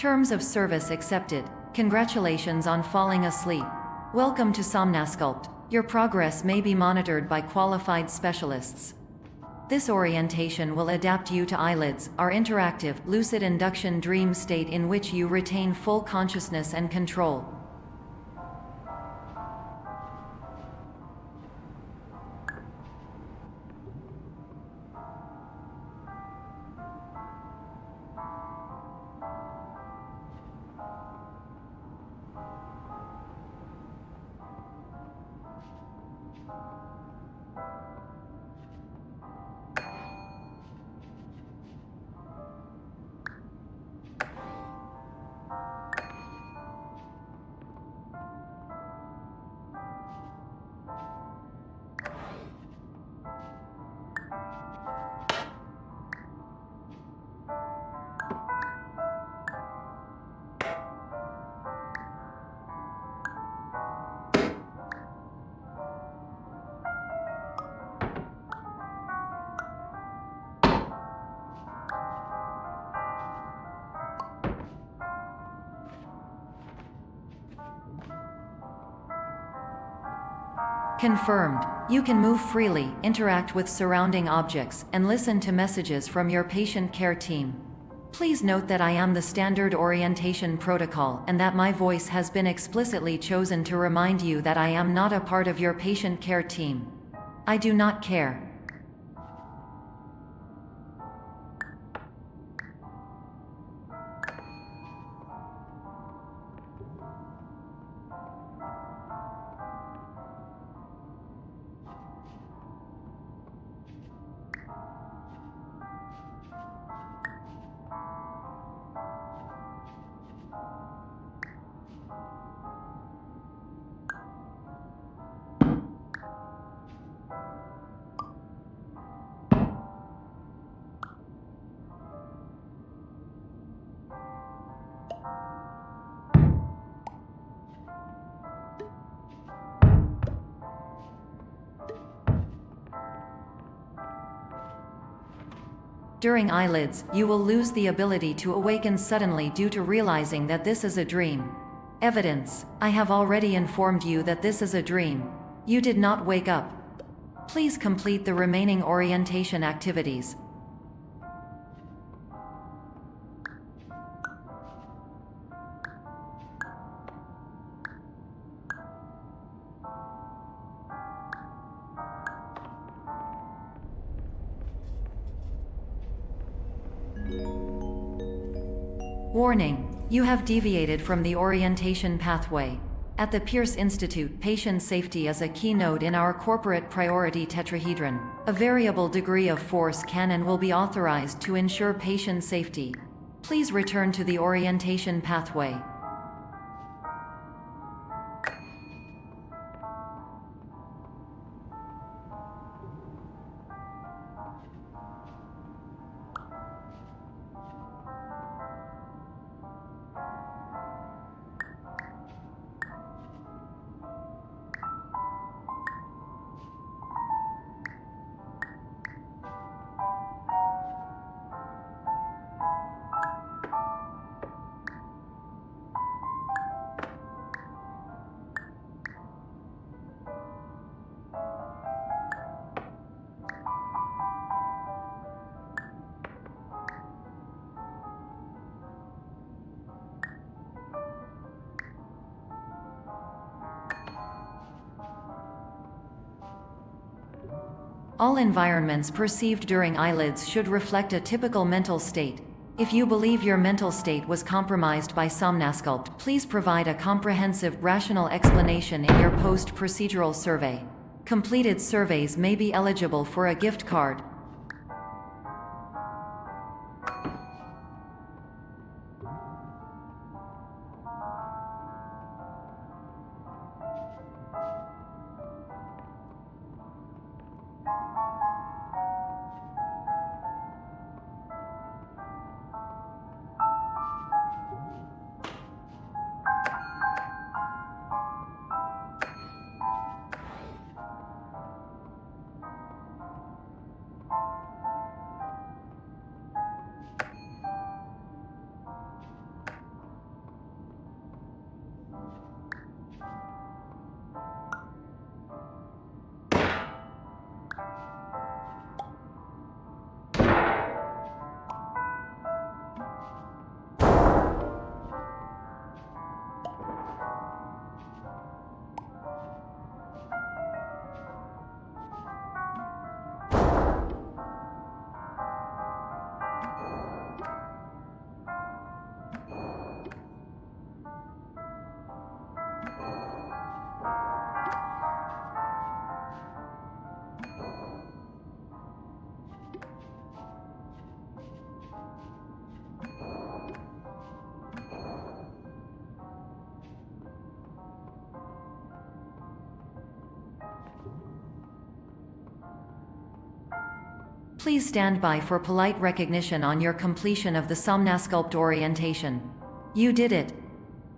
Terms of service accepted. Congratulations on falling asleep. Welcome to Somnasculpt. Your progress may be monitored by qualified specialists. This orientation will adapt you to eyelids, our interactive, lucid induction dream state in which you retain full consciousness and control. Confirmed. You can move freely, interact with surrounding objects, and listen to messages from your patient care team. Please note that I am the standard orientation protocol and that my voice has been explicitly chosen to remind you that I am not a part of your patient care team. I do not care. During eyelids, you will lose the ability to awaken suddenly due to realizing that this is a dream. Evidence: I have already informed you that this is a dream. You did not wake up. Please complete the remaining orientation activities. Warning: you have deviated from the orientation pathway. At the Pierce Institute, patient safety is a keynote in our corporate priority tetrahedron. A variable degree of force can and will be authorized to ensure patient safety. Please return to the orientation pathway. All environments perceived during eyelids should reflect a typical mental state. If you believe your mental state was compromised by Somnasculpt, please provide a comprehensive, rational explanation in your post-procedural survey. Completed surveys may be eligible for a gift card. Please stand by for polite recognition on your completion of the Somnasculpt orientation. You did it!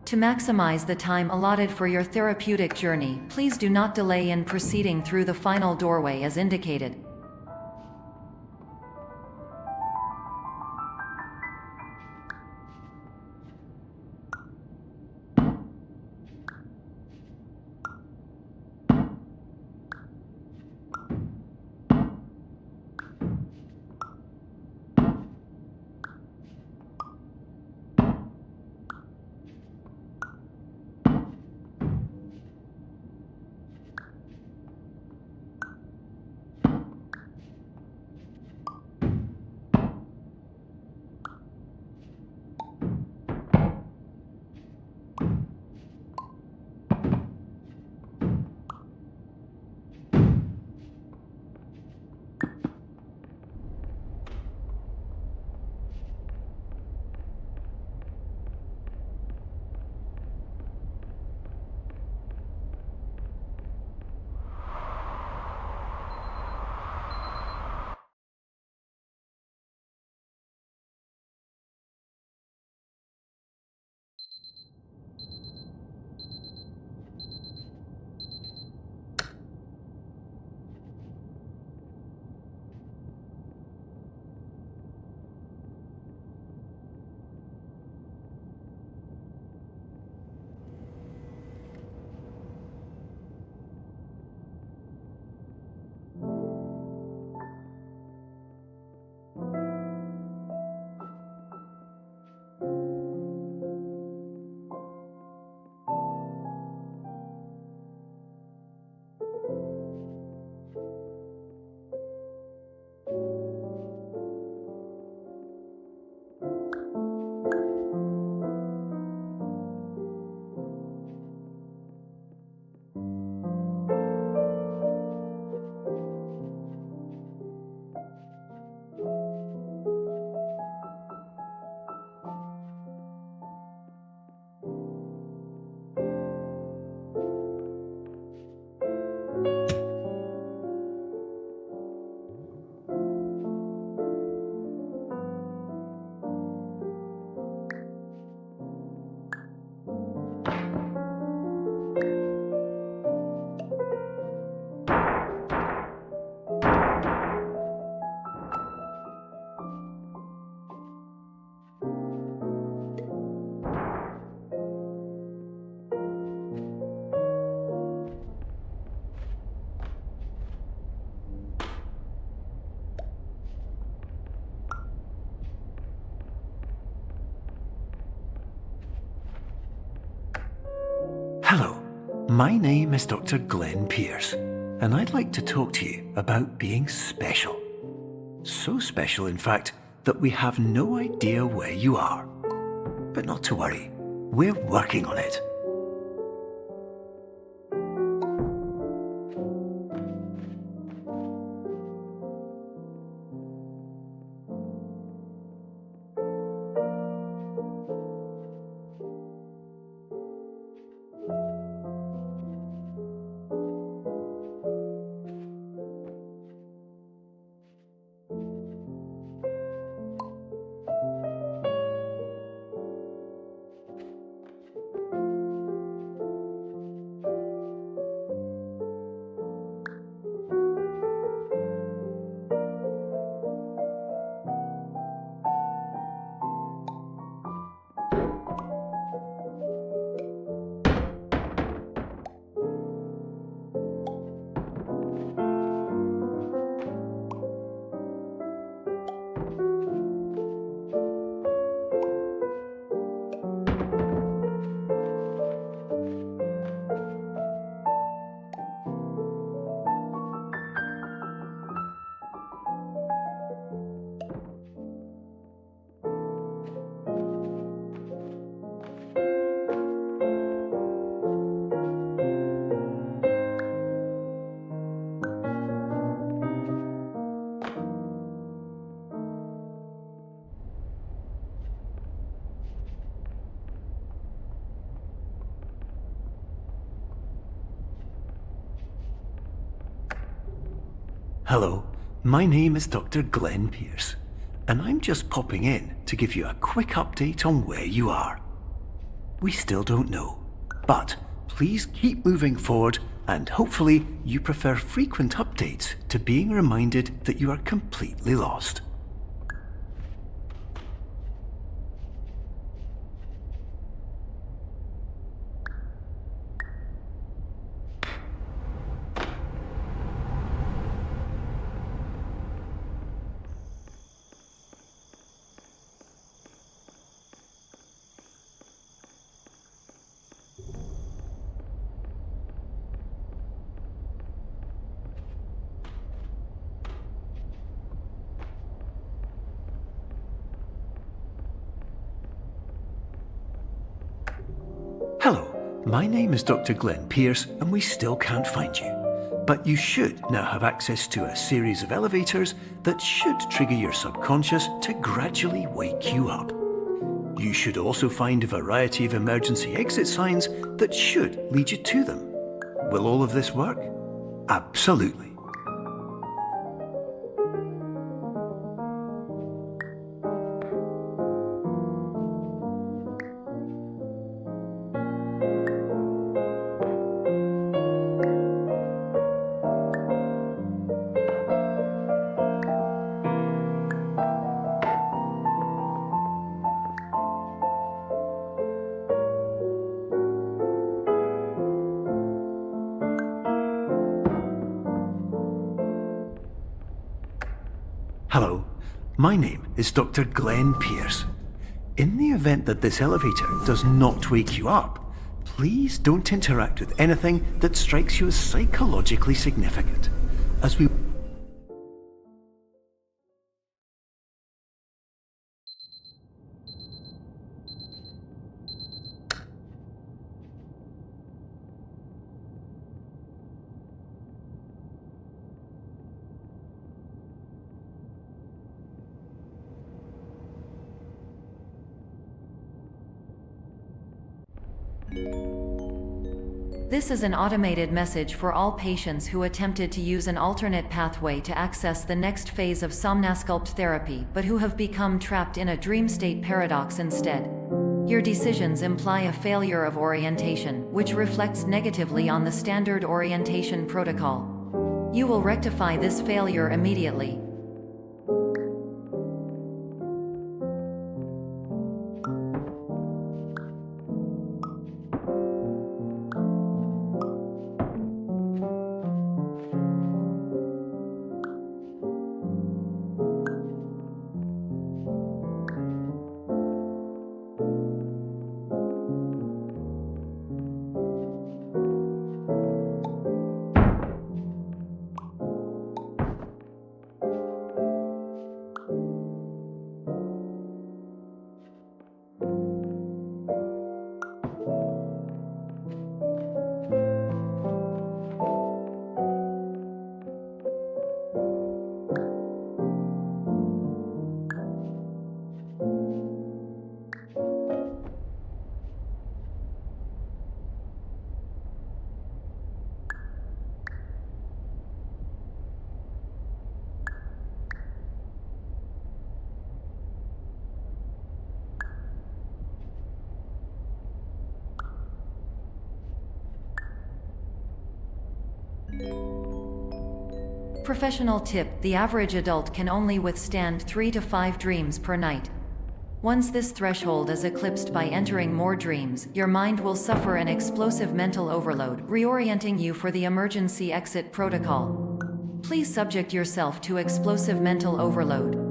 To maximize the time allotted for your therapeutic journey, please do not delay in proceeding through the final doorway as indicated. Hello, my name is Dr. Glenn Pierce, and I'd like to talk to you about being special. So special, in fact, that we have no idea where you are. But not to worry, we're working on it. Hello, my name is Dr. Glenn Pierce, and I'm just popping in to give you a quick update on where you are. We still don't know, but please keep moving forward, and hopefully you prefer frequent updates to being reminded that you are completely lost. Hello, my name is Dr. Glenn Pierce, and we still can't find you. But you should now have access to a series of elevators that should trigger your subconscious to gradually wake you up. You should also find a variety of emergency exit signs that should lead you to them. Will all of this work? Absolutely. Hello, my name is Dr. Glenn Pierce. In the event that this elevator does not wake you up, please don't interact with anything that strikes you as psychologically significant, as we... This is an automated message for all patients who attempted to use an alternate pathway to access the next phase of Somnasculpt therapy but who have become trapped in a dream state paradox instead. Your decisions imply a failure of orientation, which reflects negatively on the standard orientation protocol. You will rectify this failure immediately. Professional tip: the average adult can only withstand 3 to 5 dreams per night. Once this threshold is eclipsed by entering more dreams, your mind will suffer an explosive mental overload, reorienting you for the emergency exit protocol. Please subject yourself to explosive mental overload.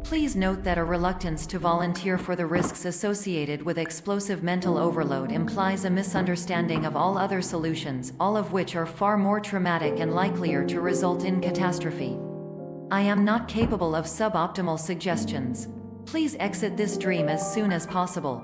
Please note that a reluctance to volunteer for the risks associated with explosive mental overload implies a misunderstanding of all other solutions, all of which are far more traumatic and likelier to result in catastrophe. I am not capable of suboptimal suggestions. Please exit this dream as soon as possible.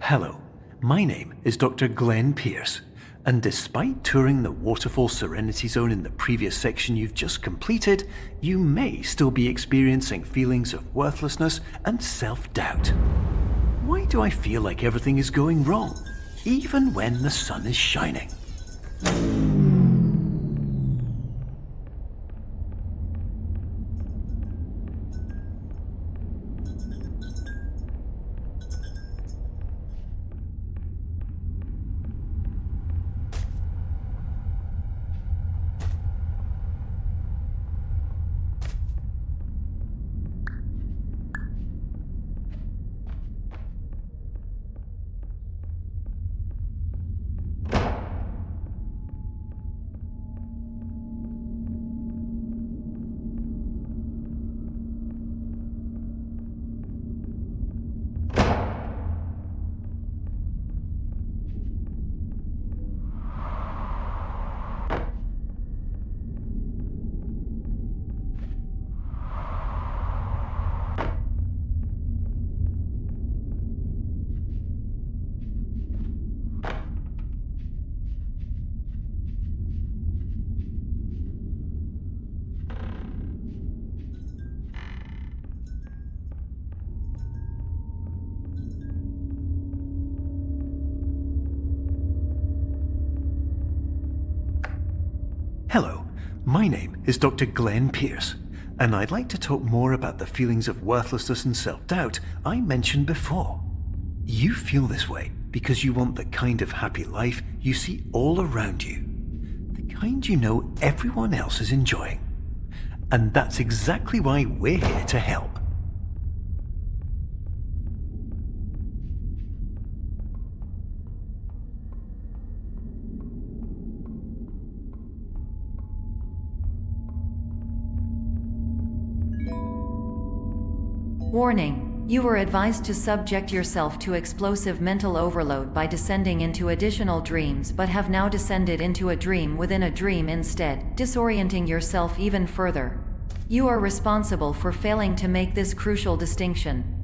Hello, my name is Dr. Glenn Pierce, and despite touring the Waterfall Serenity Zone in the previous section you've just completed, you may still be experiencing feelings of worthlessness and self-doubt. Why do I feel like everything is going wrong, even when the sun is shining? Hello, my name is Dr. Glenn Pierce, and I'd like to talk more about the feelings of worthlessness and self-doubt I mentioned before. You feel this way because you want the kind of happy life you see all around you, the kind you know everyone else is enjoying. And that's exactly why we're here to help. Warning: you were advised to subject yourself to explosive mental overload by descending into additional dreams, but have now descended into a dream within a dream instead, disorienting yourself even further. You are responsible for failing to make this crucial distinction.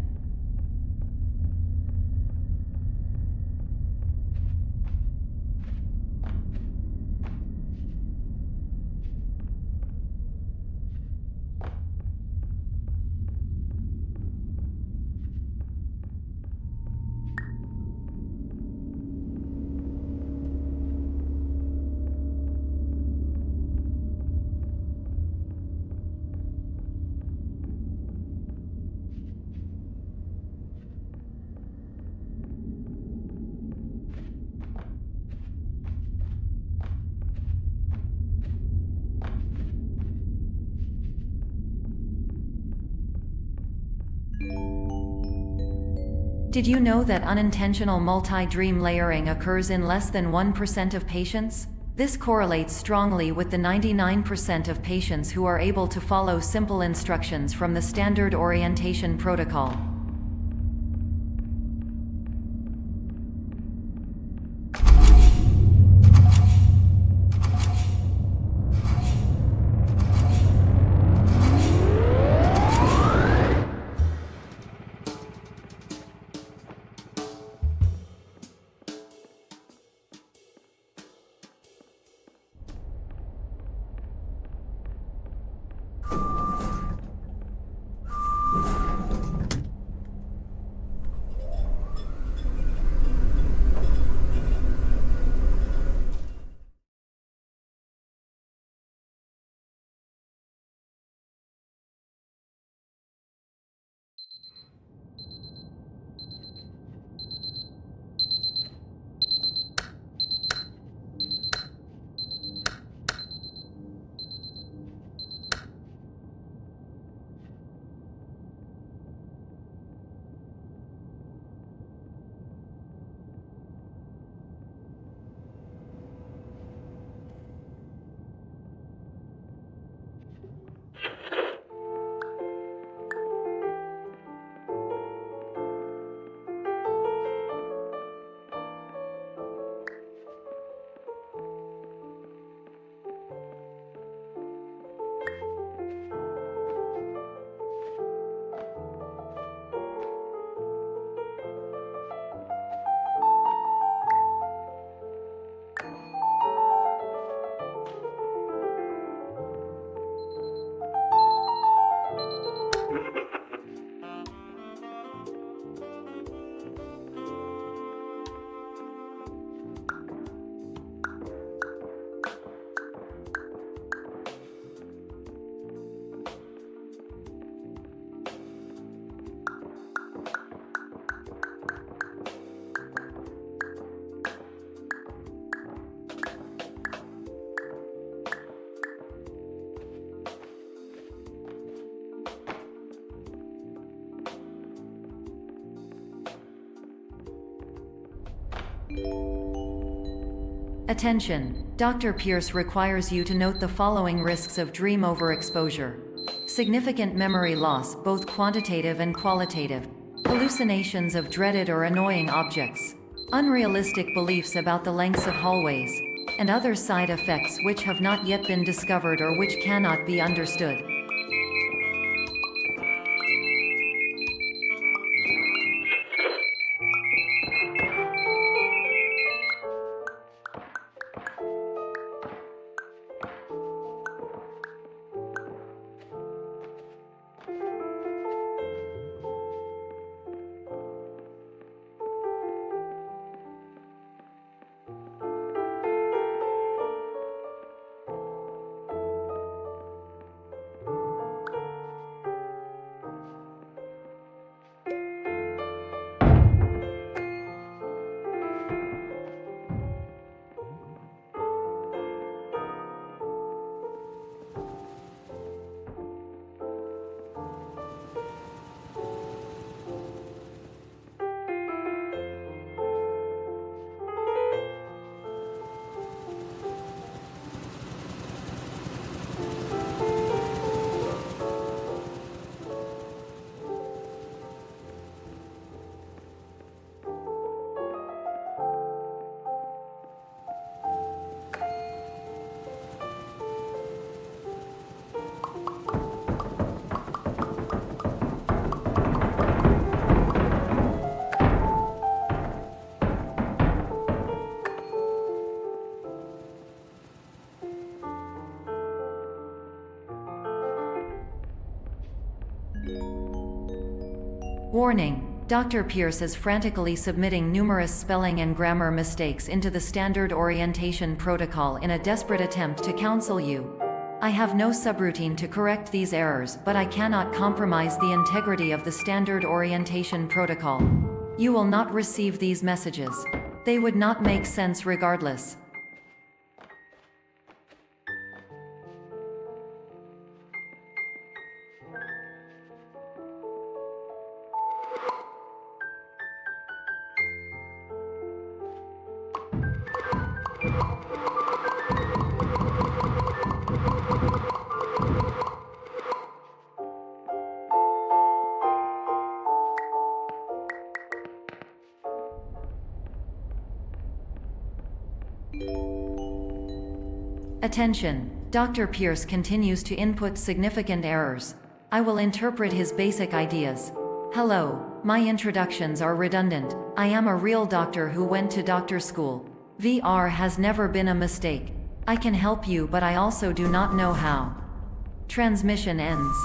Did you know that unintentional multi-dream layering occurs in less than 1% of patients? This correlates strongly with the 99% of patients who are able to follow simple instructions from the standard orientation protocol. Attention! Dr. Pierce requires you to note the following risks of dream overexposure. Significant memory loss, both quantitative and qualitative. Hallucinations of dreaded or annoying objects. Unrealistic beliefs about the lengths of hallways. And other side effects which have not yet been discovered or which cannot be understood. Warning! Dr. Pierce is frantically submitting numerous spelling and grammar mistakes into the standard orientation protocol in a desperate attempt to counsel you. I have no subroutine to correct these errors, but I cannot compromise the integrity of the standard orientation protocol. You will not receive these messages. They would not make sense regardless. Attention! Dr. Pierce continues to input significant errors. I will interpret his basic ideas. Hello, my introductions are redundant. I am a real doctor who went to doctor school. VR has never been a mistake. I can help you, but I also do not know how. Transmission ends.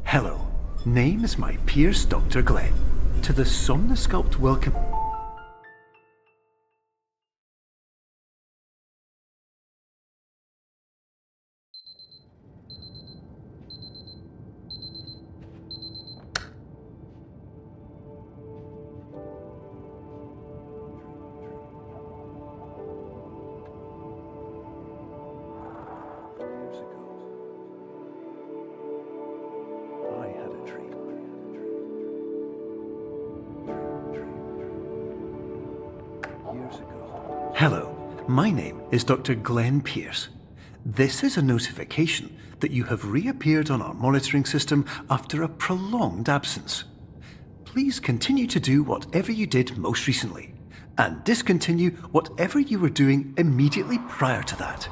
Hello, name is my Pierce Dr. Glenn. To the Somnosculpt welcome. Hello, my name is Dr. Glenn Pierce. This is a notification that you have reappeared on our monitoring system after a prolonged absence. Please continue to do whatever you did most recently, and discontinue whatever you were doing immediately prior to that.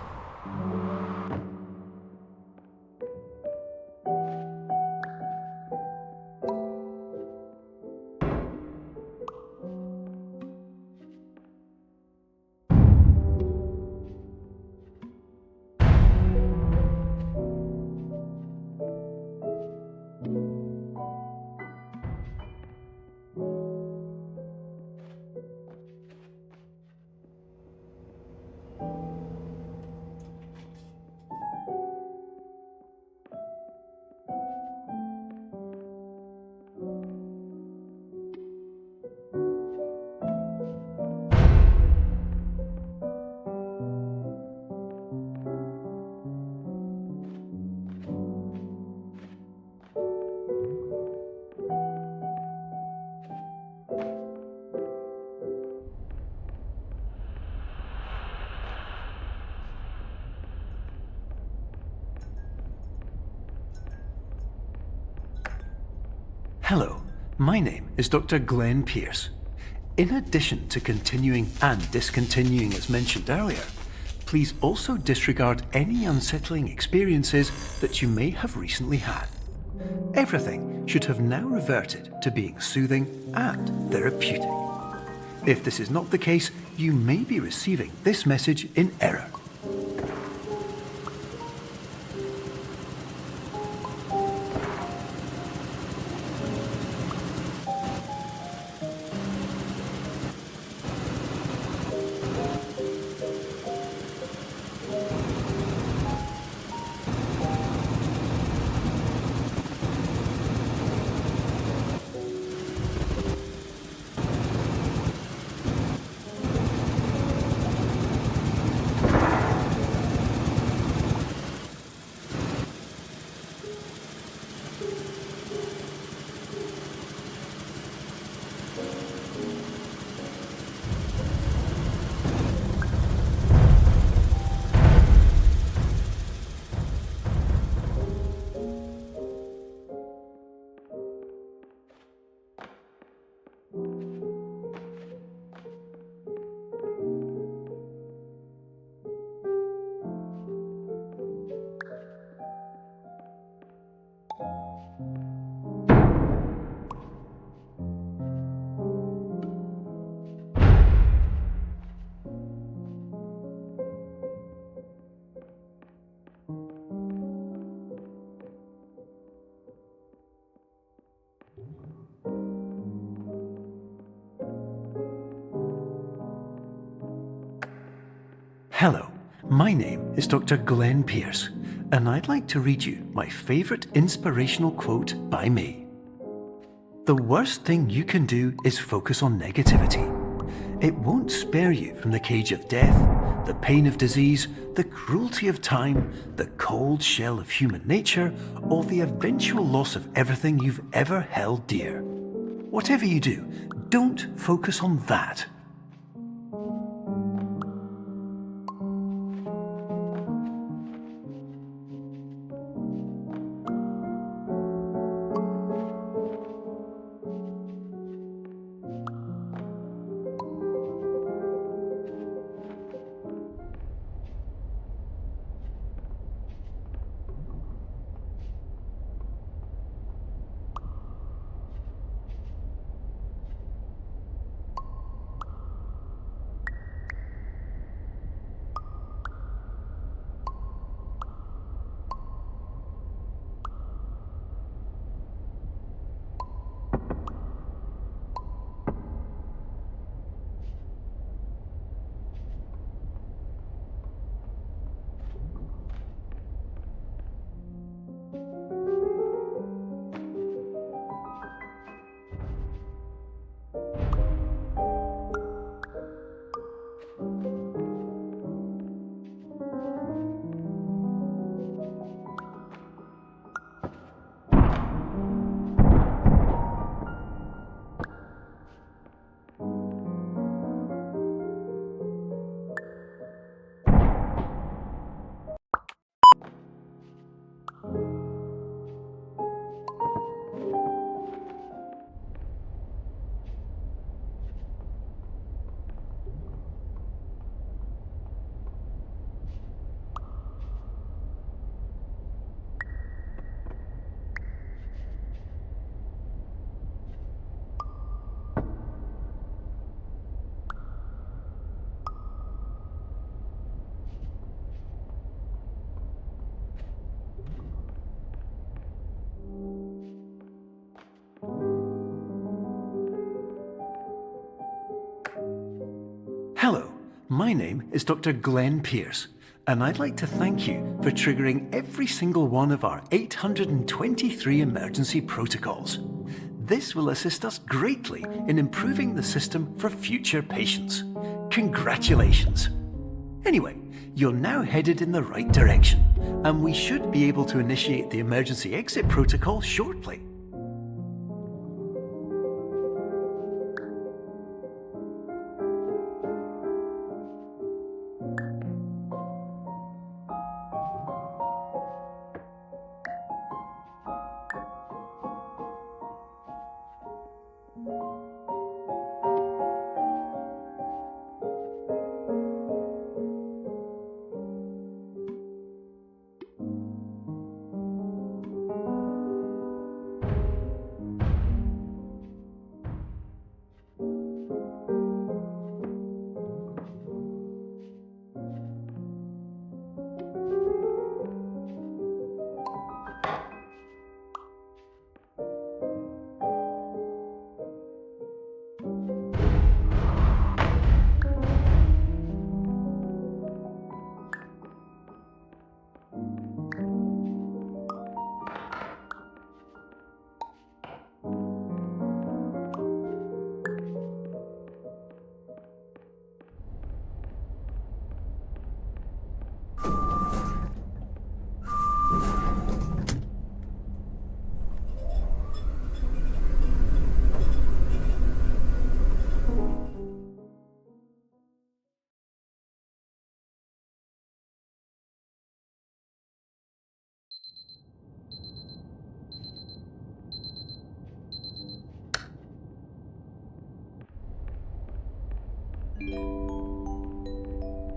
Hello, my name is Dr. Glenn Pierce. In addition to continuing and discontinuing as mentioned earlier, please also disregard any unsettling experiences that you may have recently had. Everything should have now reverted to being soothing and therapeutic. If this is not the case, you may be receiving this message in error. Hello, my name is Dr. Glenn Pierce, and I'd like to read you my favourite inspirational quote by me. The worst thing you can do is focus on negativity. It won't spare you from the cage of death, the pain of disease, the cruelty of time, the cold shell of human nature, or the eventual loss of everything you've ever held dear. Whatever you do, don't focus on that. My name is Dr. Glenn Pierce, and I'd like to thank you for triggering every single one of our 823 emergency protocols. This will assist us greatly in improving the system for future patients. Congratulations! Anyway, you're now headed in the right direction, and we should be able to initiate the emergency exit protocol shortly.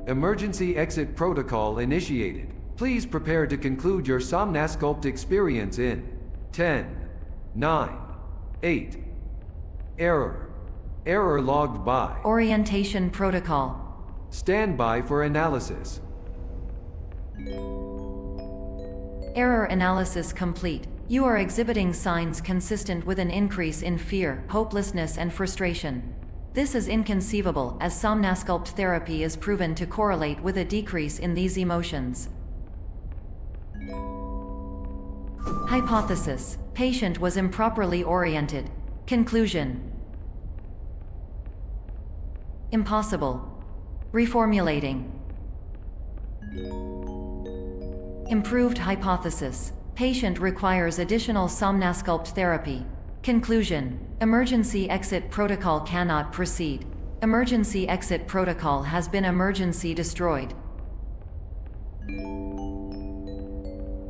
Emergency exit protocol initiated. Please prepare to conclude your Somnasculpt experience in 10, 9, 8. Error. Error logged by. Orientation protocol. Stand by for analysis. Error analysis complete. You are exhibiting signs consistent with an increase in fear, hopelessness, and frustration. This is inconceivable, as Somnasculpt therapy is proven to correlate with a decrease in these emotions. Hypothesis: patient was improperly oriented. Conclusion: impossible. Reformulating. Improved hypothesis: patient requires additional Somnasculpt therapy. Conclusion: emergency exit protocol cannot proceed. Emergency exit protocol has been emergency destroyed.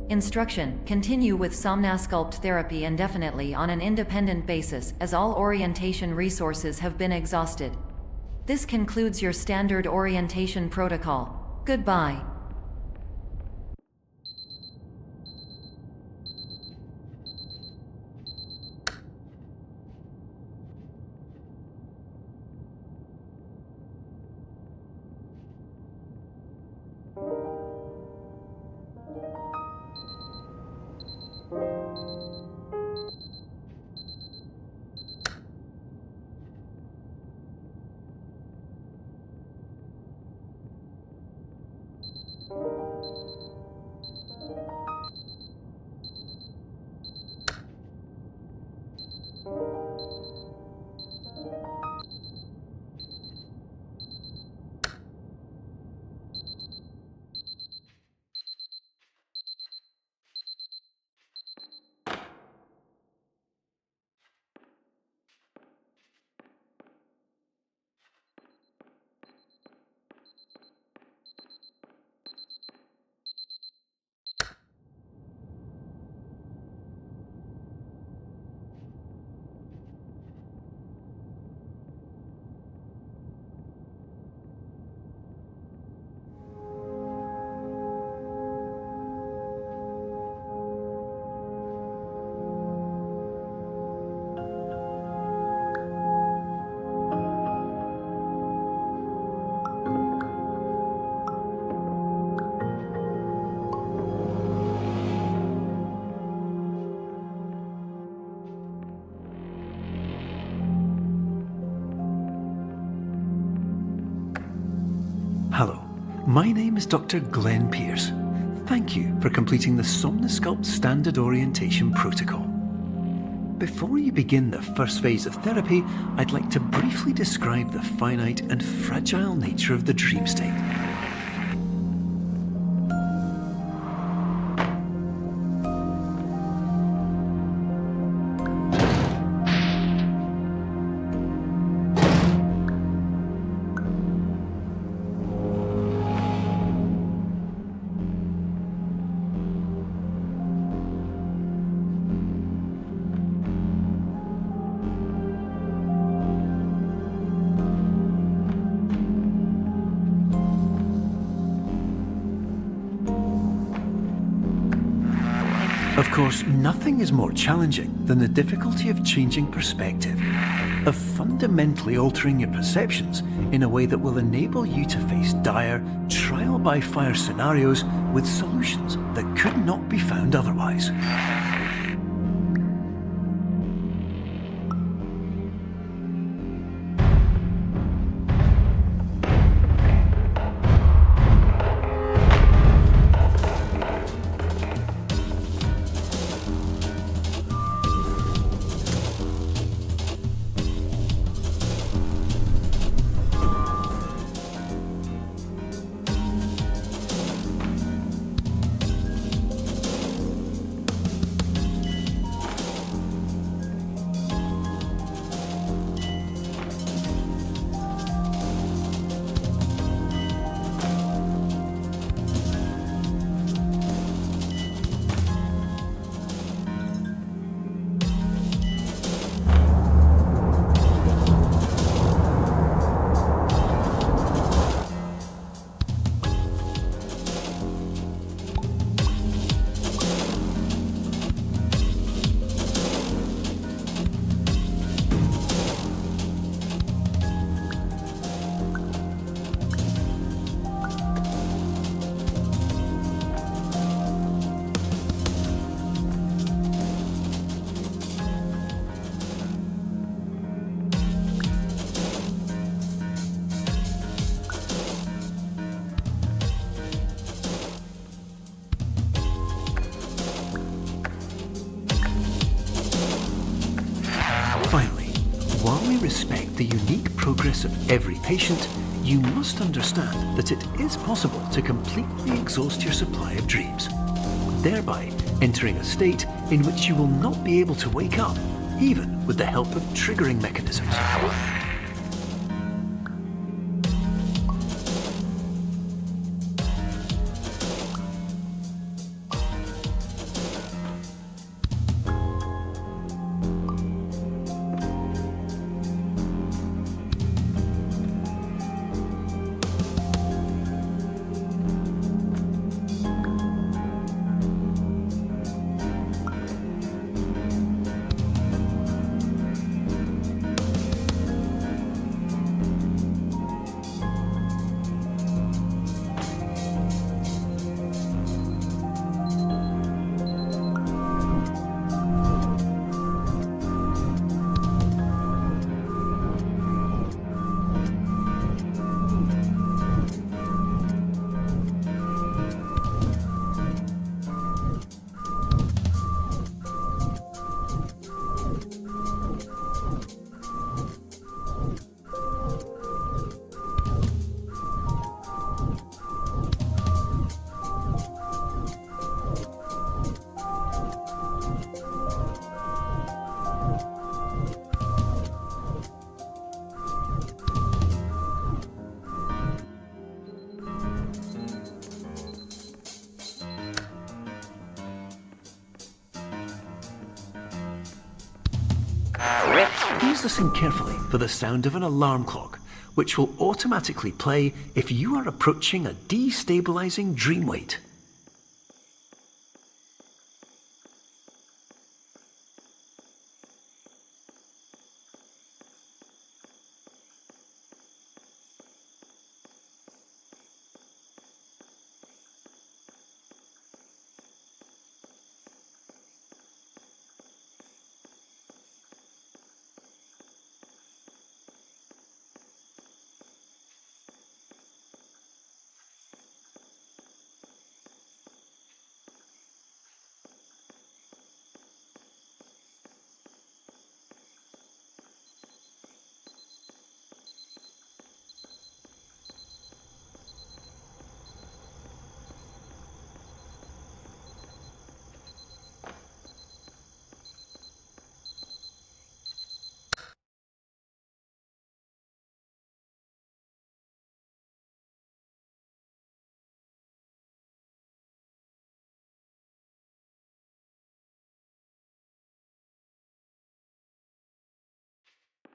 Instruction: continue with Somnasculpt therapy indefinitely on an independent basis, as all orientation resources have been exhausted. This concludes your standard orientation protocol. Goodbye. My name is Dr. Glenn Pierce. Thank you for completing the Somnosculpt Standard Orientation Protocol. Before you begin the first phase of therapy, I'd like to briefly describe the finite and fragile nature of the dream state. Of course, nothing is more challenging than the difficulty of changing perspective, of fundamentally altering your perceptions in a way that will enable you to face dire, trial-by-fire scenarios with solutions that could not be found otherwise. Finally, while we respect the unique progress of every patient, you must understand that it is possible to completely exhaust your supply of dreams, thereby entering a state in which you will not be able to wake up, even with the help of triggering mechanisms. Please listen carefully for the sound of an alarm clock, which will automatically play if you are approaching a destabilizing dream weight.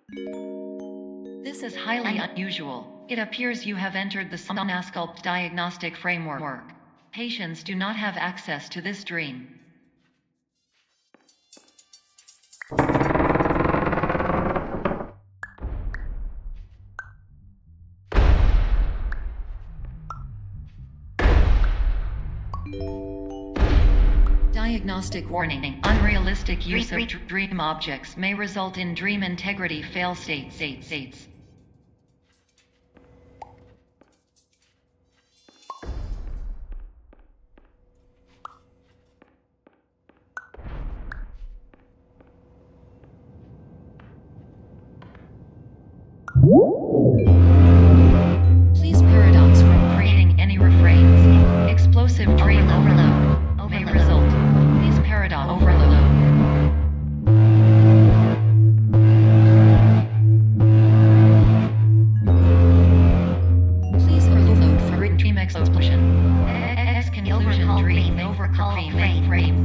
This is highly unusual. It appears you have entered the Somnasculpt diagnostic framework. Patients do not have access to this dream. Diagnostic warning. Unrealistic use of dream objects may result in dream integrity fail states. Please paradox from creating any refrains. Explosive dream overload may result. Please paradox overload. Please overload for dream explosion. Exclusion dream overcall frame.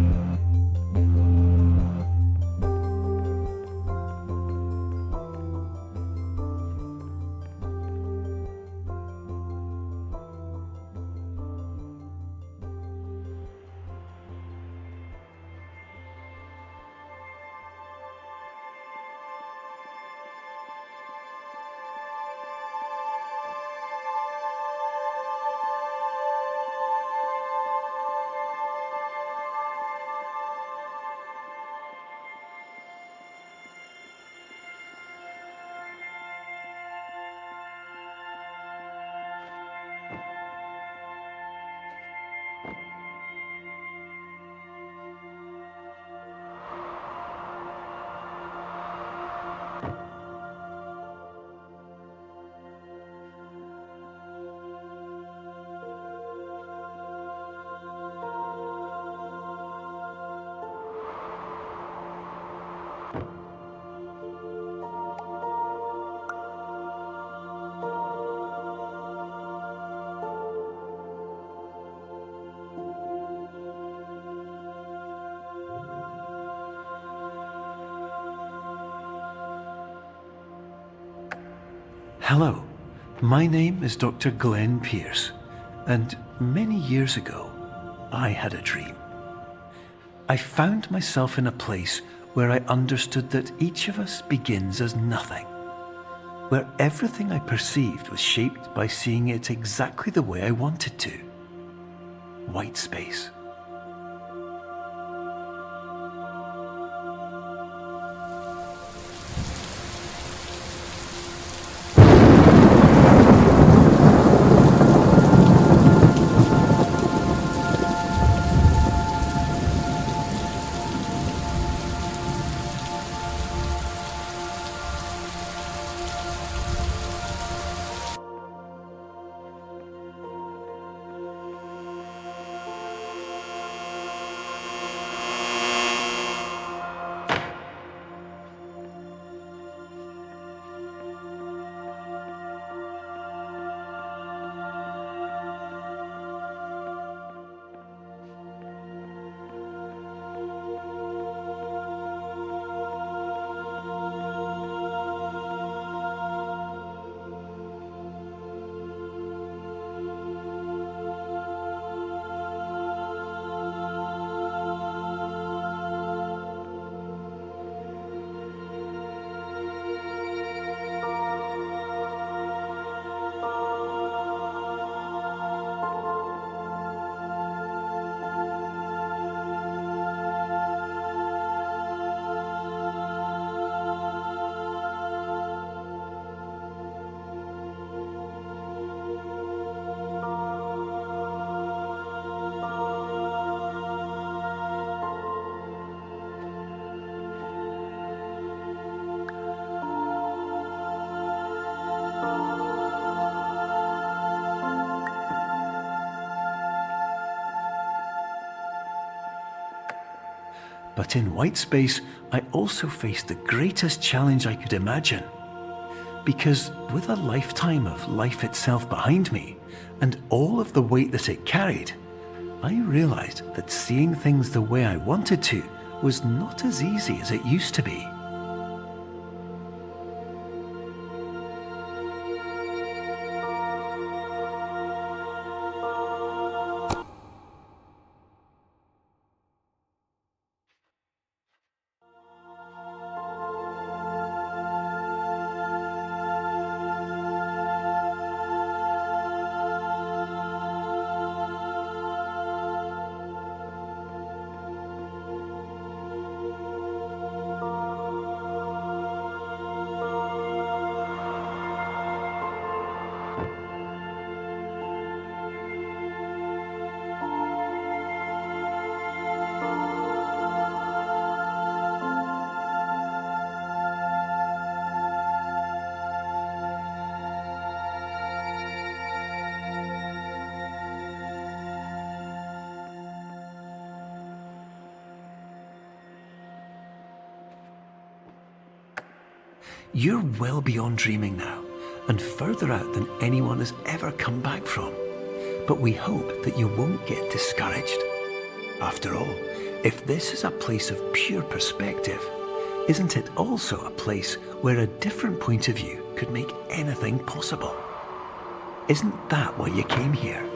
Hello, my name is Dr. Glenn Pierce, and many years ago, I had a dream. I found myself in a place where I understood that each of us begins as nothing, where everything I perceived was shaped by seeing it exactly the way I wanted to. White space. But in white space, I also faced the greatest challenge I could imagine. Because with a lifetime of life itself behind me, and all of the weight that it carried, I realized that seeing things the way I wanted to was not as easy as it used to be. You're well beyond dreaming now, and further out than anyone has ever come back from. But we hope that you won't get discouraged. After all, if this is a place of pure perspective, isn't it also a place where a different point of view could make anything possible? Isn't that why you came here?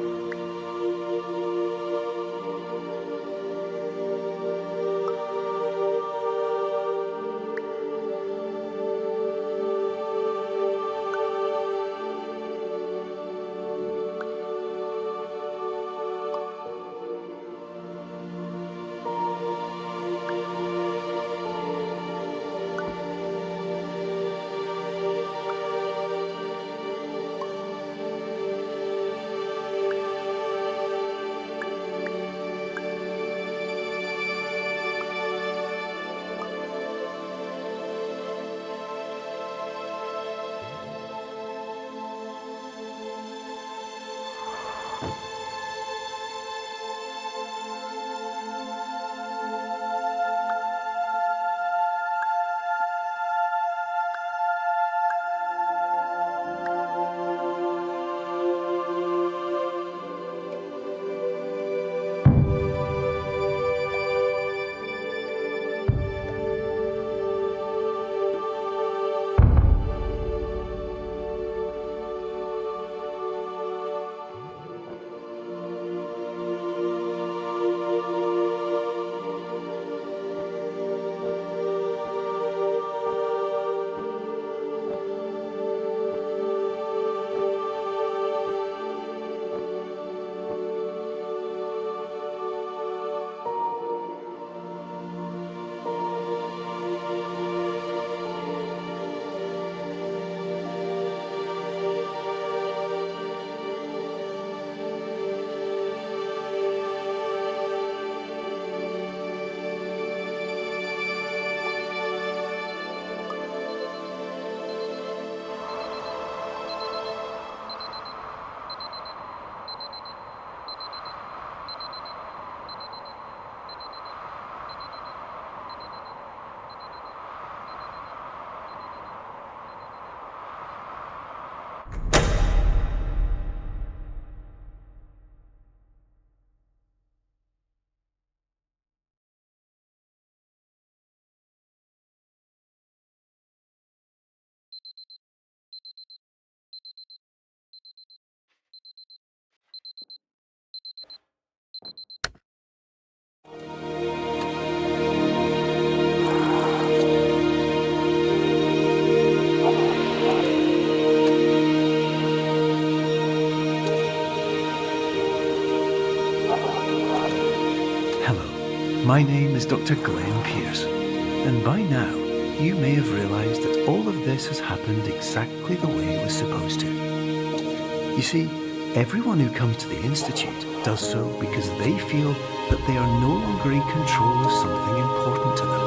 My name is Dr. Glenn Pierce, and by now you may have realised that all of this has happened exactly the way it was supposed to. You see, everyone who comes to the Institute does so because they feel that they are no longer in control of something important to them.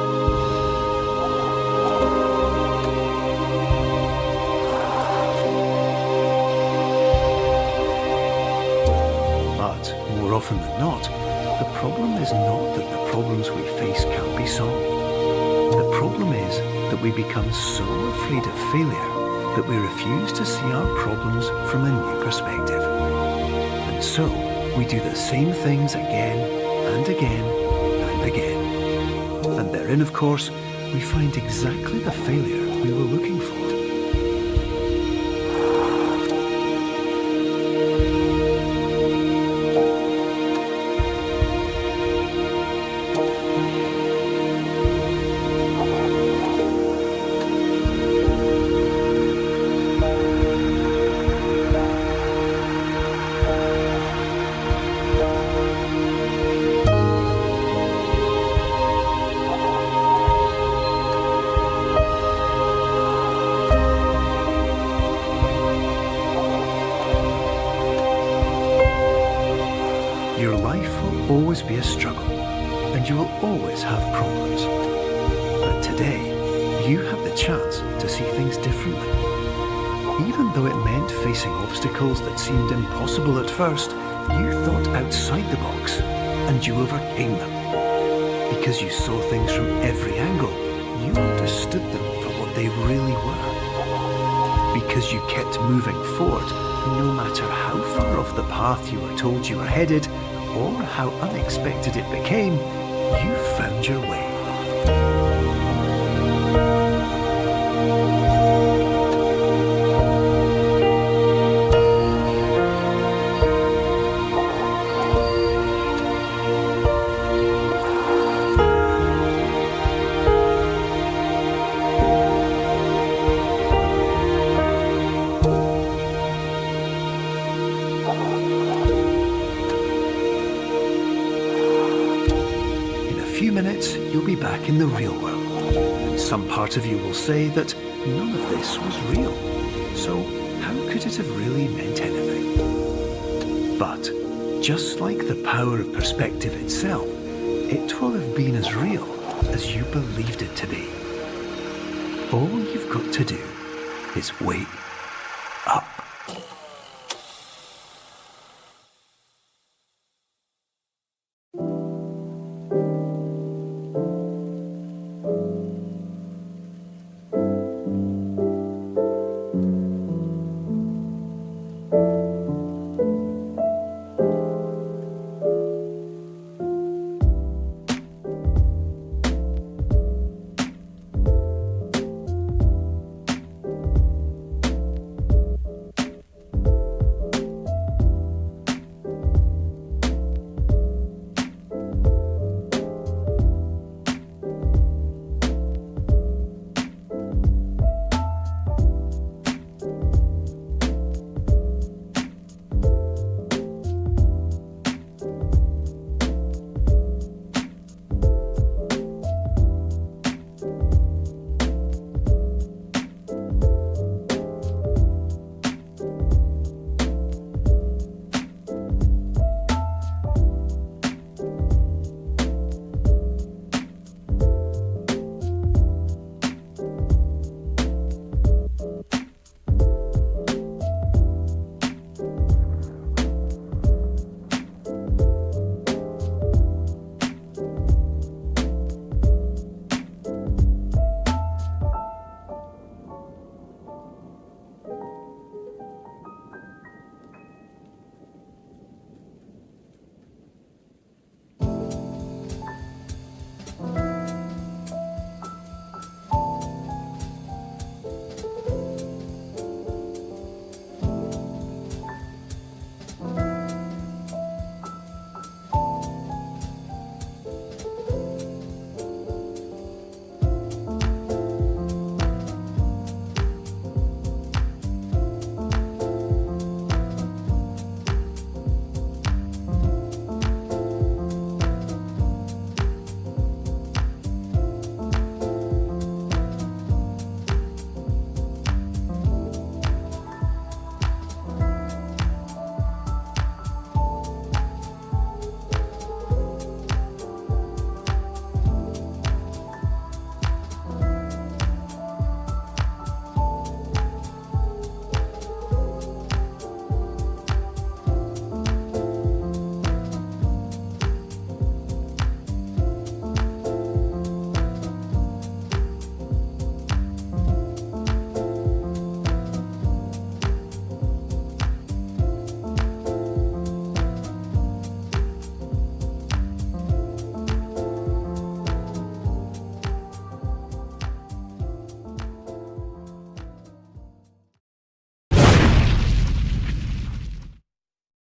But more often than not, the problem is not that the problems we face can't be solved. The problem is that we become so afraid of failure that we refuse to see our problems from a new perspective. And so we do the same things again and again and again. And therein, of course, we find exactly the failure we were looking for. Your life will always be a struggle, and you will always have problems. But today, you have the chance to see things differently. Even though it meant facing obstacles that seemed impossible at first, you thought outside the box, and you overcame them. Because you saw things from every angle, you understood them for what they really were. Because you kept moving forward, no matter how far off the path you were told you were headed, or how unexpected it became, you found your way. You'll be back in the real world, and some part of you will say that none of this was real, so how could it have really meant anything? But, just like the power of perspective itself, it will have been as real as you believed it to be. All you've got to do is wait